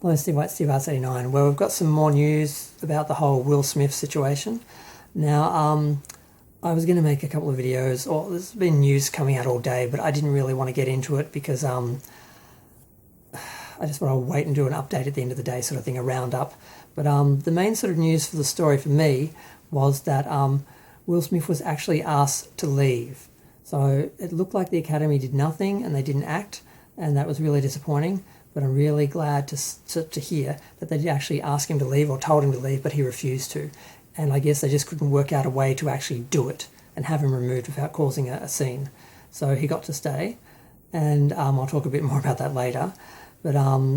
Hello, Steve Arts 89. Well, we've got some more news about the whole Will Smith situation. Now, I was going to make a couple of videos, or there's been news coming out all day, but I didn't really want to get into it because I just want to wait and do an update at the end of the day, sort of thing, a roundup. But the main sort of news for the story for me was that Will Smith was actually asked to leave. So it looked like the Academy did nothing and they didn't act, and that was really disappointing. But I'm really glad to hear that they did actually ask him to leave or told him to leave, but he refused to. And I guess they just couldn't work out a way to actually do it and have him removed without causing a scene. So he got to stay, and I'll talk a bit more about that later. But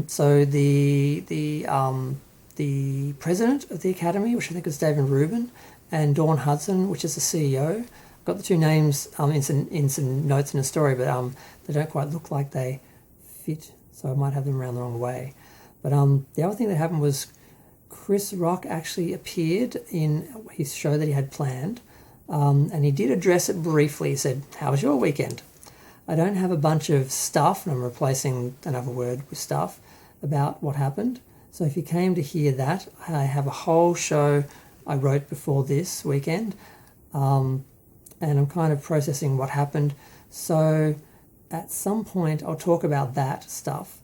so the president of the Academy, which I think is David Rubin, and Dawn Hudson, which is the CEO. I've got the two names in some notes in the story, but they don't quite look like they fit, so I might have them around the wrong way. But the other thing that happened was Chris Rock actually appeared in his show that he had planned, and he did address it briefly. He said, "How was your weekend?" I don't have a bunch of stuff, and I'm replacing another word with stuff, about what happened. So if you came to hear that, I have a whole show I wrote before this weekend, and I'm kind of processing what happened. So at some point I'll talk about that stuff,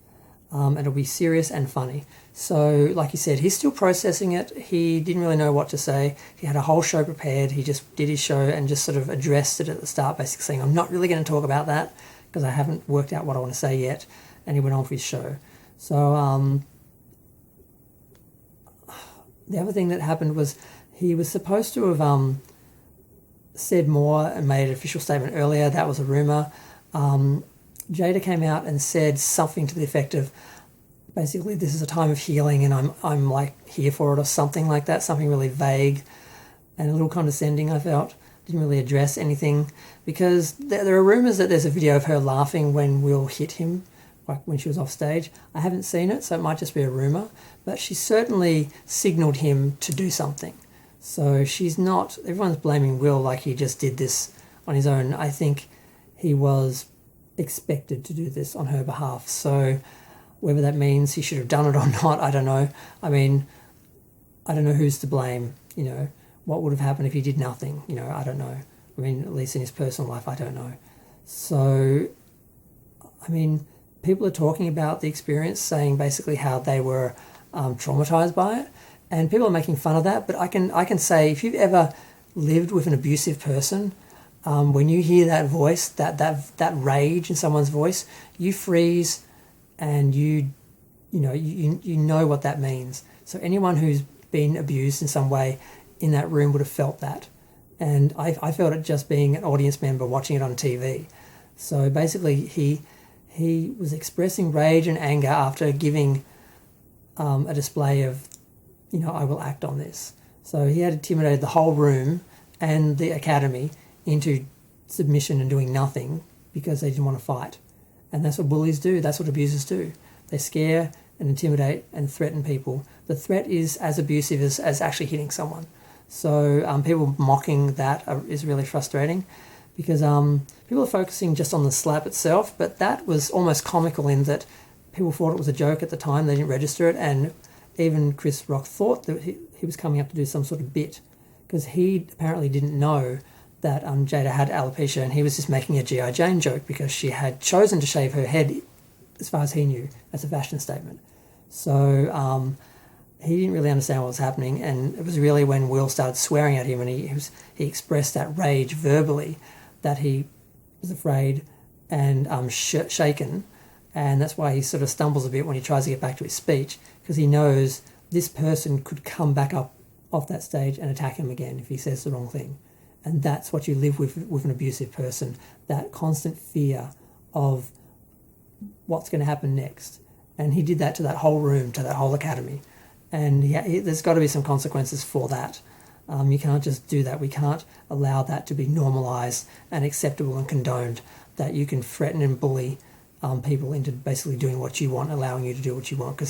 and it'll be serious and funny. So like you said, he's still processing it. He didn't really know what to say. He had a whole show prepared. He just did his show and just sort of addressed it at the start, basically saying, I'm not really going to talk about that because I haven't worked out what I want to say yet. And he went on with his show. So the other thing that happened was he was supposed to have said more and made an official statement earlier. That was a rumour. Jada came out and said something to the effect of, basically, this is a time of healing and I'm like here for it, or something like that, something really vague and a little condescending, I felt. Didn't really address anything, because there are rumours that there's a video of her laughing when Will hit him, like when she was off stage. I haven't seen it, so it might just be a rumour, but she certainly signalled him to do something. So she's not, everyone's blaming Will like he just did this on his own. I think he was expected to do this on her behalf. So whether that means he should have done it or not, I don't know. I mean, I don't know who's to blame, what would have happened if he did nothing, I don't know. I mean, at least in his personal life, I don't know. So, I mean, people are talking about the experience, saying basically how they were traumatized by it, and people are making fun of that. But I can say, if you've ever lived with an abusive person, when you hear that voice, that rage in someone's voice, you freeze, and you know what that means. So anyone who's been abused in some way in that room would have felt that, and I felt it just being an audience member watching it on TV. So basically, he was expressing rage and anger after giving a display of, I will act on this. So he had intimidated the whole room and the Academy into submission and doing nothing because they didn't want to fight. And that's what bullies do. That's what abusers do. They scare and intimidate and threaten people. The threat is as abusive as actually hitting someone. So people mocking that is really frustrating, because people are focusing just on the slap itself, but that was almost comical in that people thought it was a joke at the time. They didn't register it, and even Chris Rock thought that he was coming up to do some sort of bit, because he apparently didn't know that Jada had alopecia, and he was just making a G.I. Jane joke because she had chosen to shave her head, as far as he knew, as a fashion statement. So he didn't really understand what was happening, and it was really when Will started swearing at him and he expressed that rage verbally that he was afraid and shaken, and that's why he sort of stumbles a bit when he tries to get back to his speech, because he knows this person could come back up off that stage and attack him again if he says the wrong thing. And that's what you live with an abusive person, that constant fear of what's going to happen next. And he did that to that whole room, to that whole Academy. And there's got to be some consequences for that. You can't just do that. We can't allow that to be normalised and acceptable and condoned, that you can threaten and bully people into basically doing what you want, allowing you to do what you want.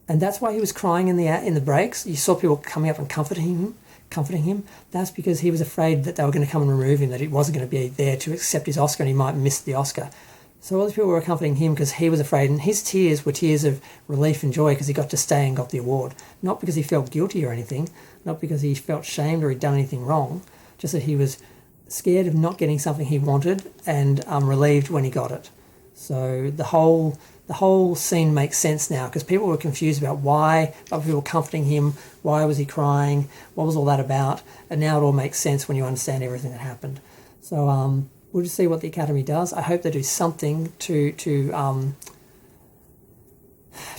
And that's why he was crying in the breaks. You saw people coming up and comforting him. That's because he was afraid that they were going to come and remove him, that he wasn't going to be there to accept his Oscar and he might miss the Oscar. So all these people were comforting him because he was afraid, and his tears were tears of relief and joy because he got to stay and got the award. Not because he felt guilty or anything, not because he felt shamed or he'd done anything wrong, just that he was scared of not getting something he wanted and relieved when he got it. So the whole scene makes sense now because people were confused about why other people were comforting him, why was he crying, what was all that about, and now it all makes sense when you understand everything that happened. So we'll just see what the Academy does. I hope they do something to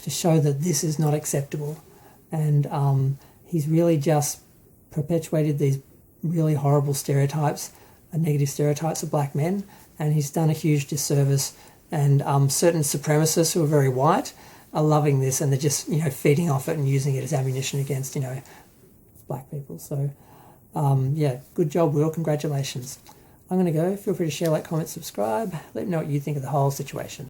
show that this is not acceptable, and he's really just perpetuated these really horrible stereotypes, negative stereotypes of black men, and he's done a huge disservice. And certain supremacists who are very white are loving this, and they're just feeding off it and using it as ammunition against black people. So yeah, good job, Will. Congratulations. I'm going to go. Feel free to share, like, comment, subscribe. Let me know what you think of the whole situation.